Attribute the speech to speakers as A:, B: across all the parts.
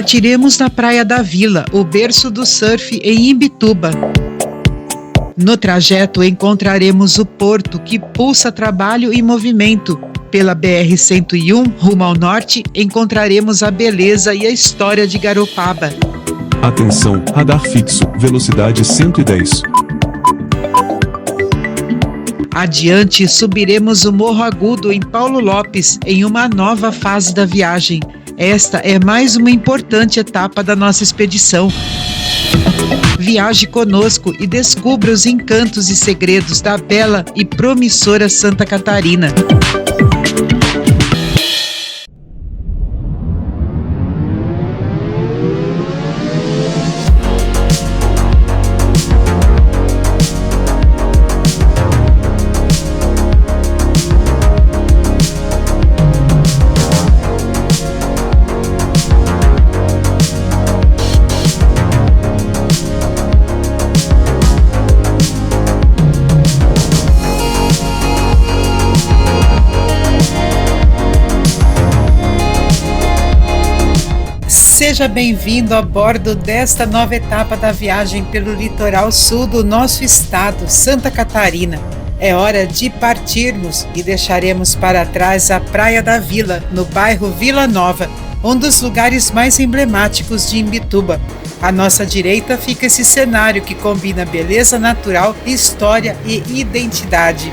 A: Partiremos na Praia da Vila, o berço do surf em Imbituba. No trajeto encontraremos o porto que pulsa trabalho e movimento. Pela BR-101, rumo ao norte, encontraremos a beleza e a história de Garopaba.
B: Atenção, radar fixo, velocidade 110.
A: Adiante, subiremos o Morro Agudo em Paulo Lopes, em uma nova fase da viagem. Esta é mais uma importante etapa da nossa expedição. Viaje conosco e descubra os encantos e segredos da bela e promissora Santa Catarina. Seja bem-vindo a bordo desta nova etapa da viagem pelo litoral sul do nosso estado, Santa Catarina. É hora de partirmos e deixaremos para trás a Praia da Vila, no bairro Vila Nova, um dos lugares mais emblemáticos de Imbituba. À nossa direita fica esse cenário que combina beleza natural, história e identidade.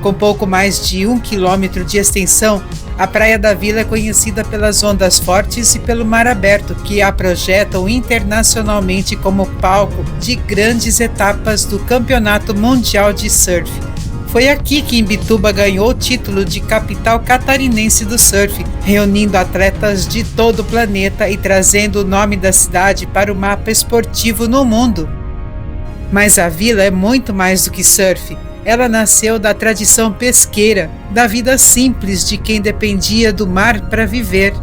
A: Com pouco mais de 1 quilômetro de extensão, a Praia da Vila é conhecida pelas ondas fortes e pelo mar aberto, que a projetam internacionalmente como palco de grandes etapas do Campeonato Mundial de Surf. Foi aqui que Imbituba ganhou o título de capital catarinense do surf, reunindo atletas de todo o planeta e trazendo o nome da cidade para o mapa esportivo no mundo. Mas a vila é muito mais do que surf. Ela nasceu da tradição pesqueira, da vida simples de quem dependia do mar para viver.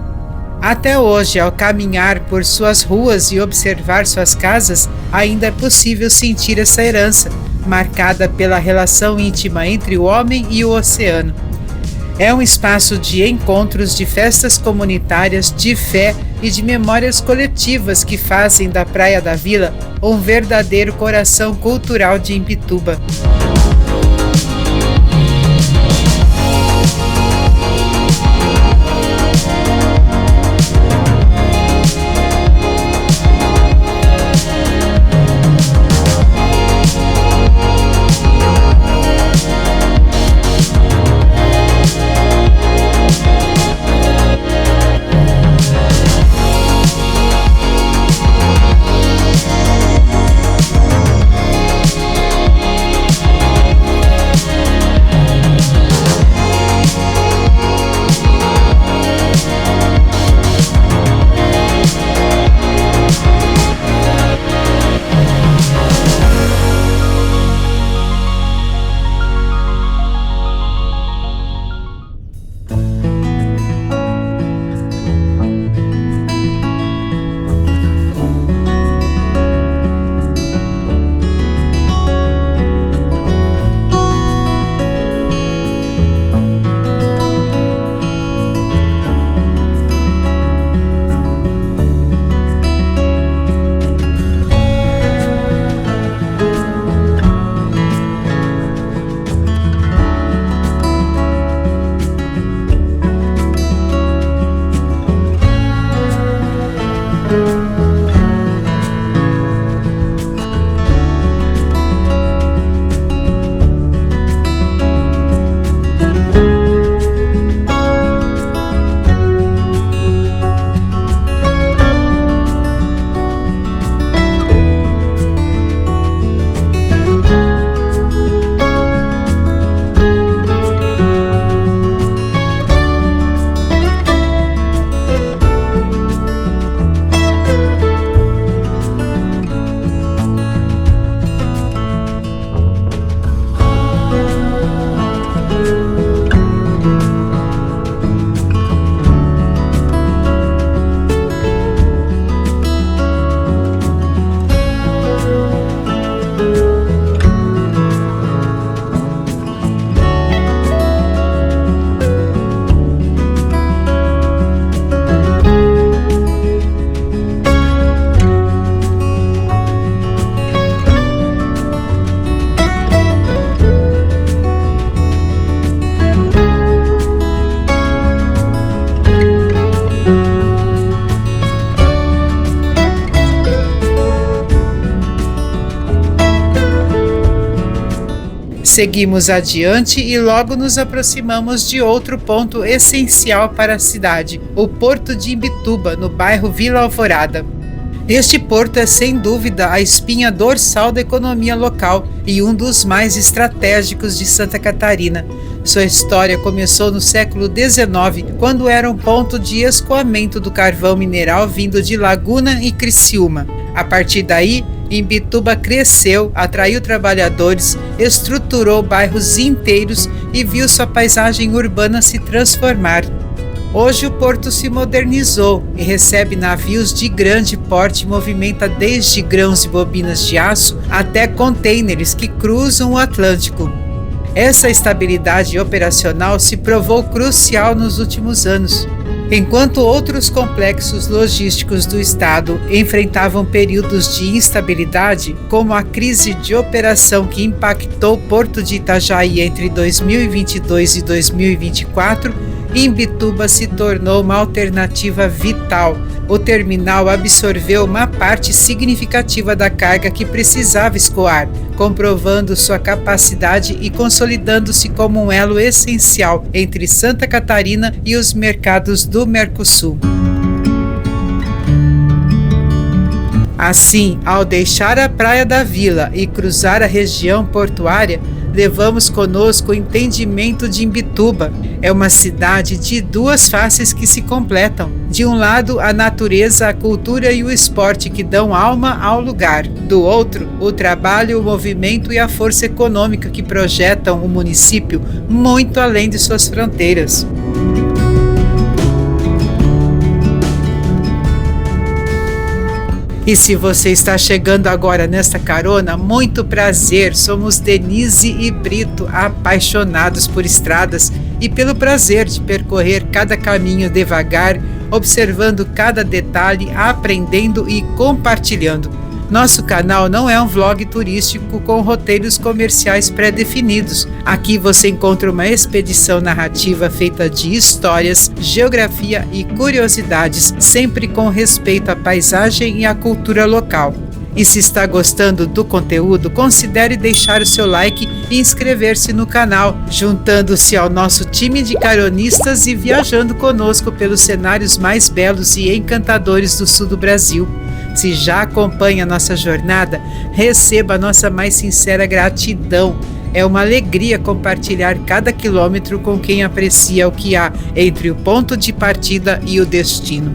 A: Até hoje, ao caminhar por suas ruas e observar suas casas, ainda é possível sentir essa herança, marcada pela relação íntima entre o homem e o oceano. É um espaço de encontros, de festas comunitárias, de fé e de memórias coletivas que fazem da Praia da Vila um verdadeiro coração cultural de Imbituba. Seguimos adiante e logo nos aproximamos de outro ponto essencial para a cidade, o Porto de Imbituba, no bairro Vila Alvorada. Este porto é sem dúvida a espinha dorsal da economia local e um dos mais estratégicos de Santa Catarina. Sua história começou no século XIX, quando era um ponto de escoamento do carvão mineral vindo de Laguna e Criciúma. A partir daí, Imbituba cresceu, atraiu trabalhadores, estruturou bairros inteiros e viu sua paisagem urbana se transformar. Hoje o porto se modernizou e recebe navios de grande porte e movimenta desde grãos e bobinas de aço até contêineres que cruzam o Atlântico. Essa estabilidade operacional se provou crucial nos últimos anos. Enquanto outros complexos logísticos do estado enfrentavam períodos de instabilidade, como a crise de operação que impactou o Porto de Itajaí entre 2022 e 2024, Imbituba se tornou uma alternativa vital. O terminal absorveu uma parte significativa da carga que precisava escoar, comprovando sua capacidade e consolidando-se como um elo essencial entre Santa Catarina e os mercados do Mercosul. Assim, ao deixar a Praia da Vila e cruzar a região portuária, levamos conosco o entendimento de Imbituba. É uma cidade de duas faces que se completam. De um lado, a natureza, a cultura e o esporte que dão alma ao lugar. Do outro, o trabalho, o movimento e a força econômica que projetam o município muito além de suas fronteiras. E se você está chegando agora nesta carona, muito prazer, somos Denise e Brito, apaixonados por estradas e pelo prazer de percorrer cada caminho devagar, observando cada detalhe, aprendendo e compartilhando. Nosso canal não é um vlog turístico com roteiros comerciais pré-definidos. Aqui você encontra uma expedição narrativa feita de histórias, geografia e curiosidades, sempre com respeito à paisagem e à cultura local. E se está gostando do conteúdo, considere deixar o seu like e inscrever-se no canal, juntando-se ao nosso time de caronistas e viajando conosco pelos cenários mais belos e encantadores do sul do Brasil. Se já acompanha nossa jornada, receba a nossa mais sincera gratidão. É uma alegria compartilhar cada quilômetro com quem aprecia o que há entre o ponto de partida e o destino.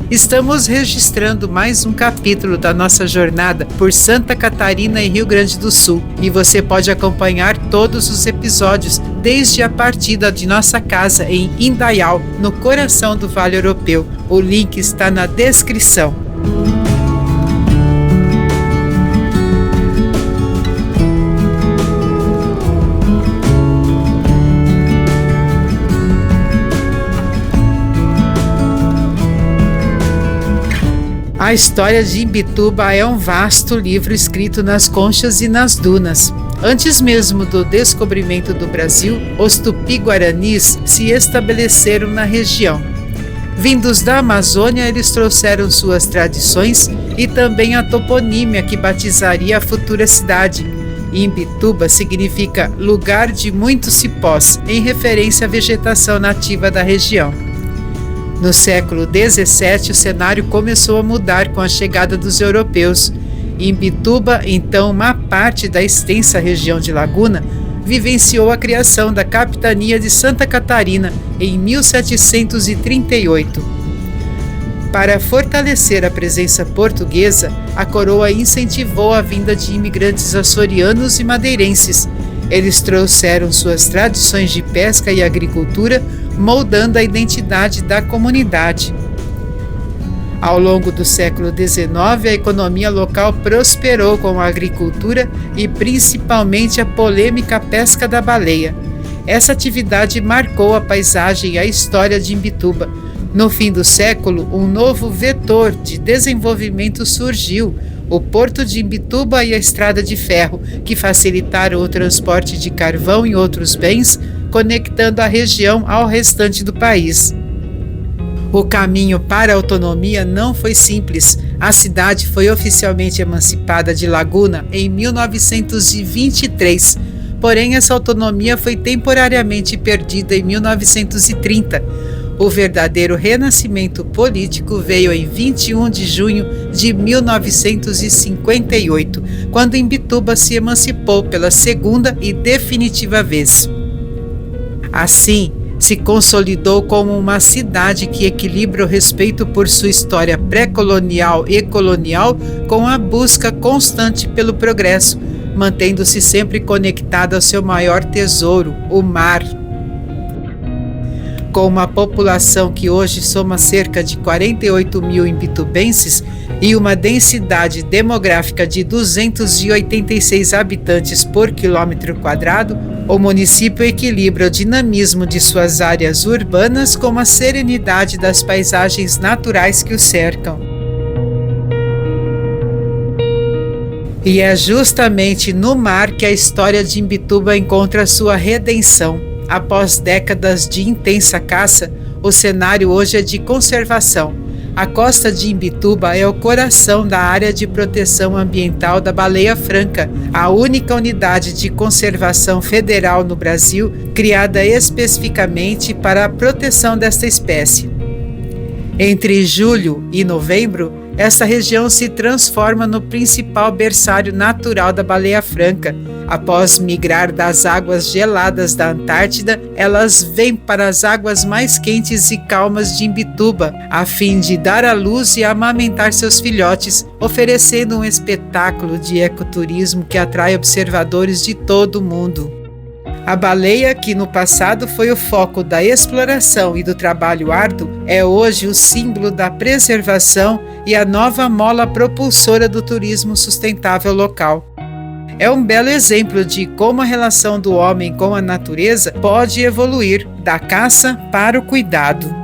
A: Estamos registrando mais um capítulo da nossa jornada por Santa Catarina e Rio Grande do Sul, e você pode acompanhar todos os episódios desde a partida de nossa casa em Indaial, no coração do Vale Europeu. O link está na descrição. A história de Imbituba é um vasto livro escrito nas conchas e nas dunas. Antes mesmo do descobrimento do Brasil, os tupi-guaranis se estabeleceram na região. Vindos da Amazônia, eles trouxeram suas tradições e também a toponímia que batizaria a futura cidade. Imbituba significa lugar de muitos cipós, em referência à vegetação nativa da região. No século XVII, o cenário começou a mudar com a chegada dos europeus. Imbituba, então uma parte da extensa região de Laguna, vivenciou a criação da capitania de Santa Catarina em 1738. Para fortalecer a presença portuguesa, a coroa incentivou a vinda de imigrantes açorianos e madeirenses. Eles trouxeram suas tradições de pesca e agricultura, moldando a identidade da comunidade. Ao longo do século XIX, a economia local prosperou com a agricultura e principalmente a polêmica pesca da baleia. Essa atividade marcou a paisagem e a história de Imbituba. No fim do século, um novo vetor de desenvolvimento surgiu, o Porto de Imbituba e a Estrada de Ferro, que facilitaram o transporte de carvão e outros bens, conectando a região ao restante do país. O caminho para a autonomia não foi simples. A cidade foi oficialmente emancipada de Laguna em 1923, Porém, essa autonomia foi temporariamente perdida em 1930. O verdadeiro renascimento político veio em 21 de junho de 1958, quando Imbituba se emancipou pela segunda e definitiva vez. Assim, se consolidou como uma cidade que equilibra o respeito por sua história pré-colonial e colonial com a busca constante pelo progresso, mantendo-se sempre conectada ao seu maior tesouro, o mar. Com uma população que hoje soma cerca de 48 mil imbitubenses e uma densidade demográfica de 286 habitantes por quilômetro quadrado, o município equilibra o dinamismo de suas áreas urbanas com a serenidade das paisagens naturais que o cercam. E é justamente no mar que a história de Imbituba encontra sua redenção. Após décadas de intensa caça, o cenário hoje é de conservação. A costa de Imbituba é o coração da área de proteção ambiental da baleia franca, a única unidade de conservação federal no Brasil criada especificamente para a proteção desta espécie. Entre julho e novembro, essa região se transforma no principal berçário natural da baleia franca. Após migrar das águas geladas da Antártida, elas vêm para as águas mais quentes e calmas de Imbituba, a fim de dar à luz e amamentar seus filhotes, oferecendo um espetáculo de ecoturismo que atrai observadores de todo o mundo. A baleia, que no passado foi o foco da exploração e do trabalho árduo, é hoje o símbolo da preservação e a nova mola propulsora do turismo sustentável local. É um belo exemplo de como a relação do homem com a natureza pode evoluir da caça para o cuidado.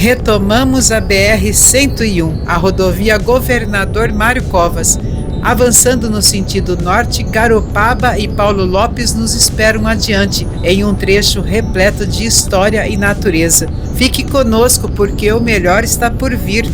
A: Retomamos a BR-101, a rodovia Governador Mário Covas. Avançando no sentido norte, Garopaba e Paulo Lopes nos esperam adiante, em um trecho repleto de história e natureza. Fique conosco porque o melhor está por vir.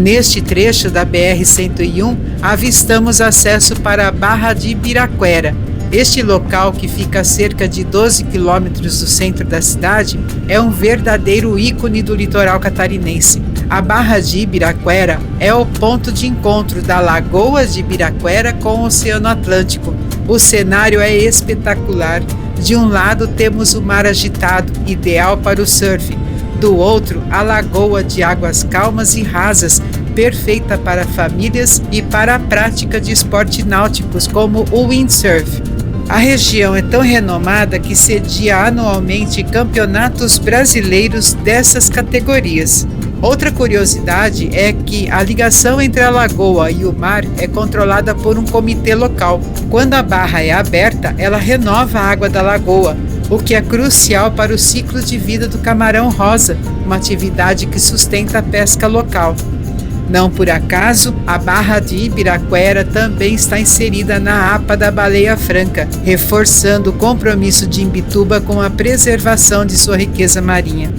A: Neste trecho da BR-101, avistamos acesso para a Barra de Ibiraquera. Este local, que fica a cerca de 12 quilômetros do centro da cidade, é um verdadeiro ícone do litoral catarinense. A Barra de Ibiraquera é o ponto de encontro da Lagoa de Ibiraquera com o Oceano Atlântico. O cenário é espetacular. De um lado temos o mar agitado, ideal para o surf. Do outro, a lagoa de águas calmas e rasas, perfeita para famílias e para a prática de esportes náuticos como o windsurf. A região é tão renomada que cedia anualmente campeonatos brasileiros dessas categorias. Outra curiosidade é que a ligação entre a lagoa e o mar é controlada por um comitê local. Quando a barra é aberta, ela renova a água da lagoa, o que é crucial para o ciclo de vida do camarão rosa, uma atividade que sustenta a pesca local. Não por acaso, a Barra de Ibiraquera também está inserida na APA da Baleia Franca, reforçando o compromisso de Imbituba com a preservação de sua riqueza marinha.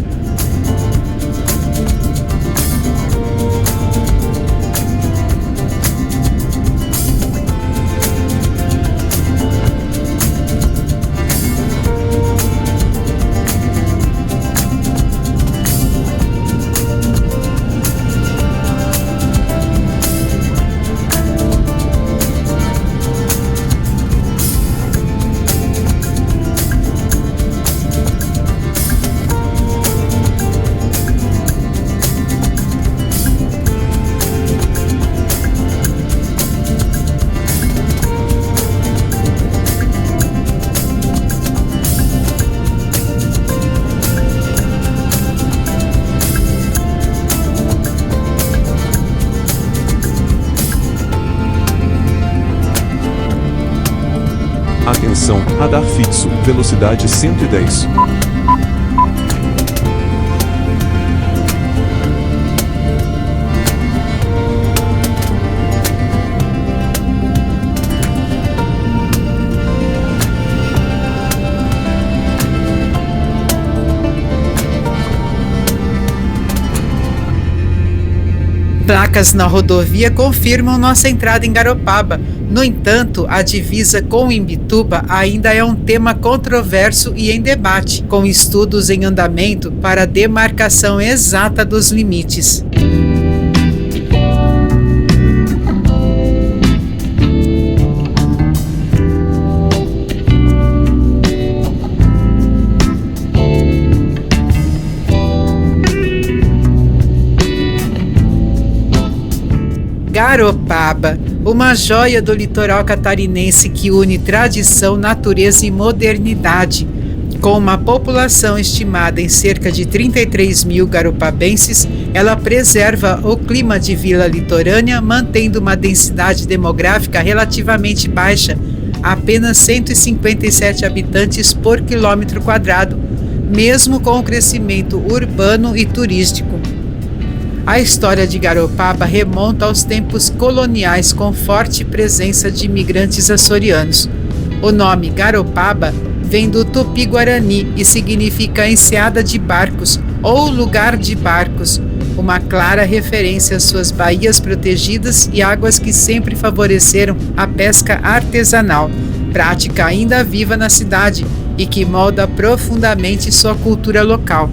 B: Atenção, radar fixo, velocidade 110.
A: Placas na rodovia confirmam nossa entrada em Garopaba. No entanto, a divisa com Imbituba ainda é um tema controverso e em debate, com estudos em andamento para a demarcação exata dos limites. Garopaba, uma joia do litoral catarinense que une tradição, natureza e modernidade. Com uma população estimada em cerca de 33 mil garopabenses, ela preserva o clima de vila litorânea, mantendo uma densidade demográfica relativamente baixa, apenas 157 habitantes por quilômetro quadrado, mesmo com o crescimento urbano e turístico. A história de Garopaba remonta aos tempos coloniais com forte presença de imigrantes açorianos. O nome Garopaba vem do tupi-guarani e significa enseada de barcos ou lugar de barcos, uma clara referência às suas baías protegidas e águas que sempre favoreceram a pesca artesanal, prática ainda viva na cidade e que molda profundamente sua cultura local.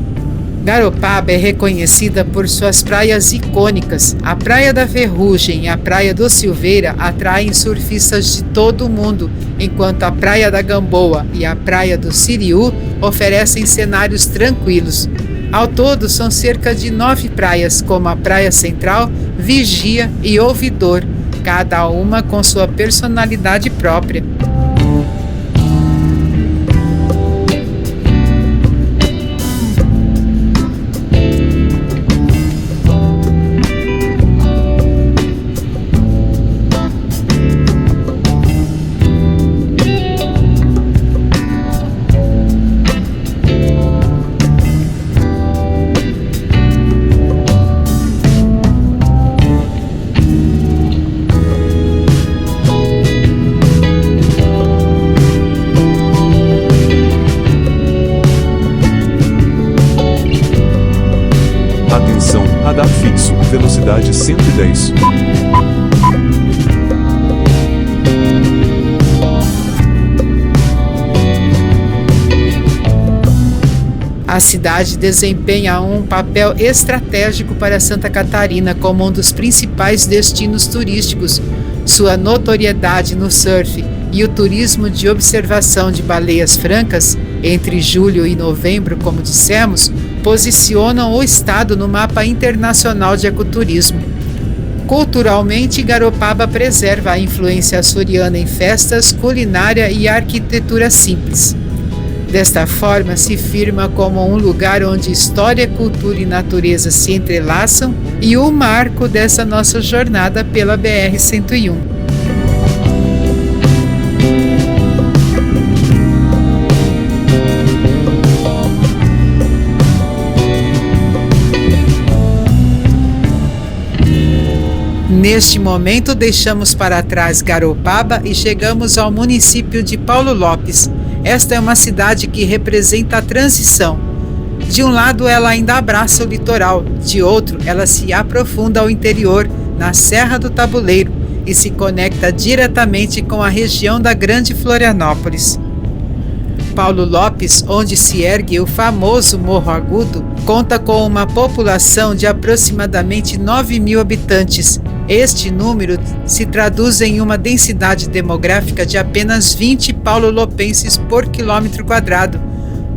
A: Garopaba é reconhecida por suas praias icônicas. A Praia da Ferrugem e a Praia do Silveira atraem surfistas de todo o mundo, enquanto a Praia da Gamboa e a Praia do Siriú oferecem cenários tranquilos. Ao todo, são cerca de 9 praias, como a Praia Central, Vigia e Ouvidor, cada uma com sua personalidade própria.
B: Atenção, radar fixo, velocidade 110.
A: A cidade desempenha um papel estratégico para Santa Catarina como um dos principais destinos turísticos. Sua notoriedade no surf e o turismo de observação de baleias francas, entre julho e novembro, como dissemos, posicionam o estado no mapa internacional de ecoturismo. Culturalmente, Garopaba preserva a influência açoriana em festas, culinária e arquitetura simples. Desta forma, se firma como um lugar onde história, cultura e natureza se entrelaçam e o marco dessa nossa jornada pela BR-101. Neste momento, deixamos para trás Garopaba e chegamos ao município de Paulo Lopes. Esta é uma cidade que representa a transição. De um lado, ela ainda abraça o litoral, de outro, ela se aprofunda ao interior, na Serra do Tabuleiro, e se conecta diretamente com a região da Grande Florianópolis. Paulo Lopes, onde se ergue o famoso Morro Agudo, conta com uma população de aproximadamente 9 mil habitantes. Este número se traduz em uma densidade demográfica de apenas 20 paulo-lopenses por quilômetro quadrado.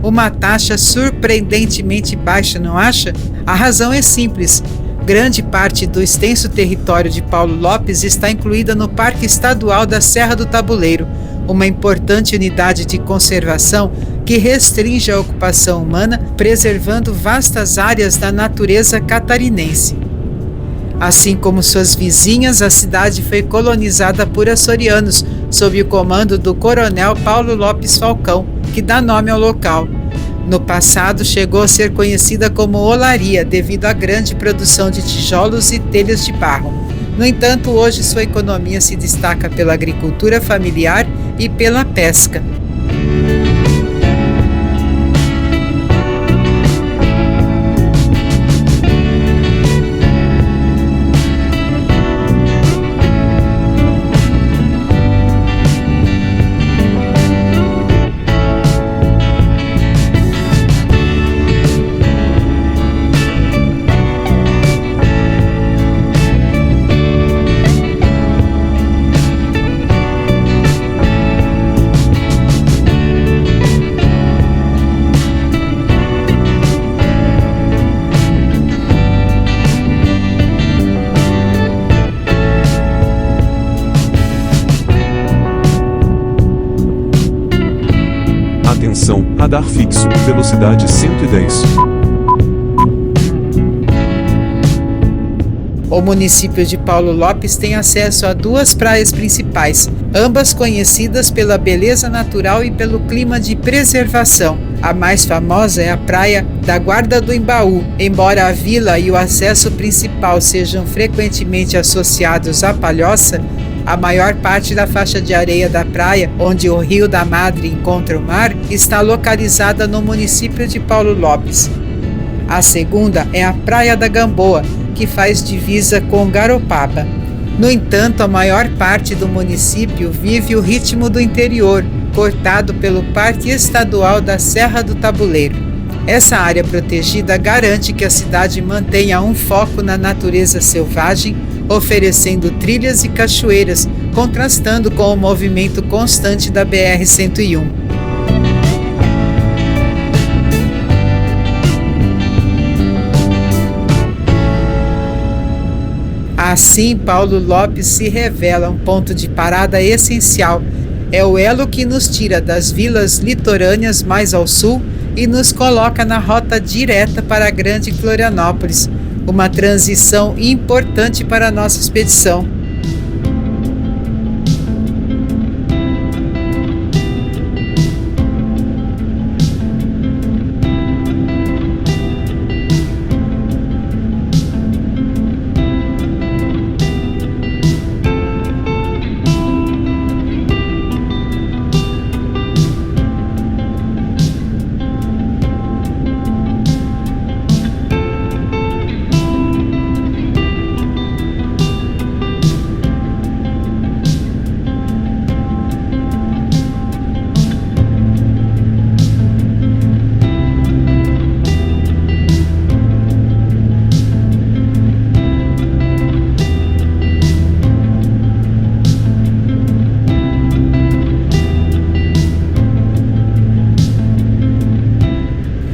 A: Uma taxa surpreendentemente baixa, não acha? A razão é simples. Grande parte do extenso território de Paulo Lopes está incluída no Parque Estadual da Serra do Tabuleiro, uma importante unidade de conservação que restringe a ocupação humana, preservando vastas áreas da natureza catarinense. Assim como suas vizinhas, a cidade foi colonizada por açorianos sob o comando do coronel Paulo Lopes Falcão, que dá nome ao local. No passado, chegou a ser conhecida como Olaria, devido à grande produção de tijolos e telhas de barro. No entanto, hoje sua economia se destaca pela agricultura familiar e pela pesca.
B: Atenção, radar fixo, velocidade 110.
A: O município de Paulo Lopes tem acesso a duas praias principais, ambas conhecidas pela beleza natural e pelo clima de preservação. A mais famosa é a praia da Guarda do Embaú. Embora a vila e o acesso principal sejam frequentemente associados à Palhoça, a maior parte da faixa de areia da praia, onde o Rio da Madre encontra o mar, está localizada no município de Paulo Lopes. A segunda é a Praia da Gamboa, que faz divisa com Garopaba. No entanto, a maior parte do município vive o ritmo do interior, cortado pelo Parque Estadual da Serra do Tabuleiro. Essa área protegida garante que a cidade mantenha um foco na natureza selvagem, oferecendo trilhas e cachoeiras, contrastando com o movimento constante da BR-101. Assim, Paulo Lopes se revela um ponto de parada essencial. É o elo que nos tira das vilas litorâneas mais ao sul e nos coloca na rota direta para a Grande Florianópolis, uma transição importante para a nossa expedição.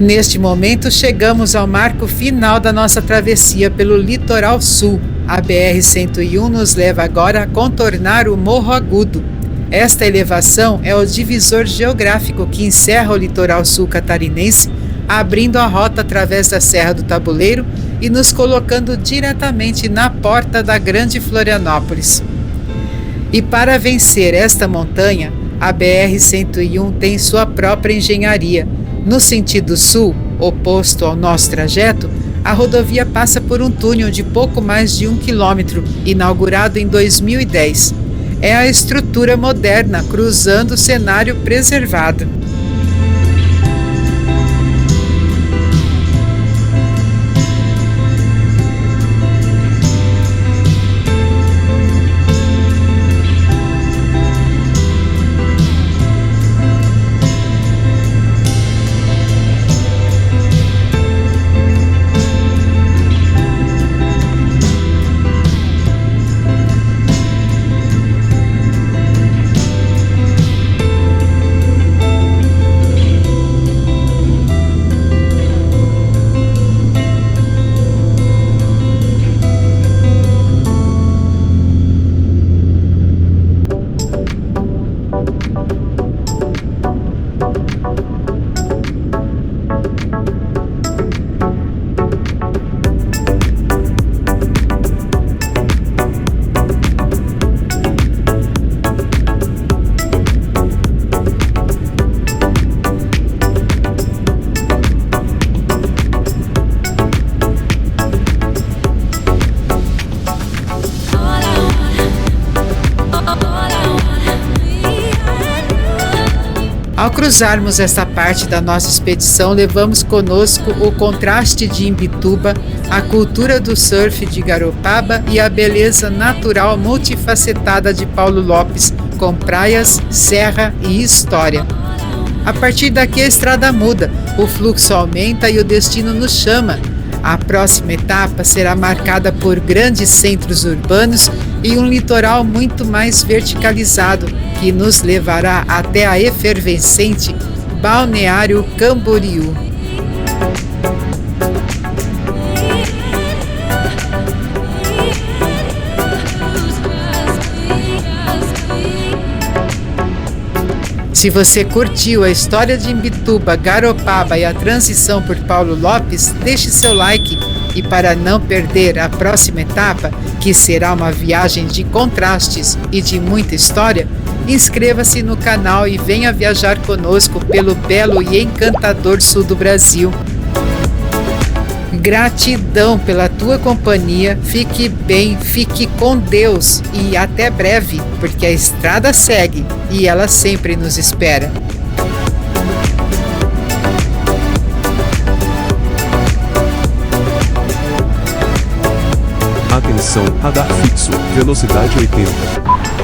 A: Neste momento, chegamos ao marco final da nossa travessia pelo litoral sul. A BR-101 nos leva agora a contornar o Morro Agudo. Esta elevação é o divisor geográfico que encerra o litoral sul catarinense, abrindo a rota através da Serra do Tabuleiro e nos colocando diretamente na porta da Grande Florianópolis. E para vencer esta montanha, a BR-101 tem sua própria engenharia. No sentido sul, oposto ao nosso trajeto, a rodovia passa por um túnel de pouco mais de 1 quilômetro, inaugurado em 2010. É a estrutura moderna cruzando o cenário preservado. Ao cruzarmos esta parte da nossa expedição, levamos conosco o contraste de Imbituba, a cultura do surf de Garopaba e a beleza natural multifacetada de Paulo Lopes, com praias, serra e história. A partir daqui a estrada muda, o fluxo aumenta e o destino nos chama. A próxima etapa será marcada por grandes centros urbanos e um litoral muito mais verticalizado, que nos levará até a efervescente Balneário Camboriú. Se você curtiu a história de Imbituba, Garopaba e a transição por Paulo Lopes, deixe seu like. E para não perder a próxima etapa, que será uma viagem de contrastes e de muita história, inscreva-se no canal e venha viajar conosco pelo belo e encantador sul do Brasil. Gratidão pela tua companhia, fique bem, fique com Deus e até breve, porque a estrada segue e ela sempre nos espera.
B: Atenção, radar fixo, velocidade 80.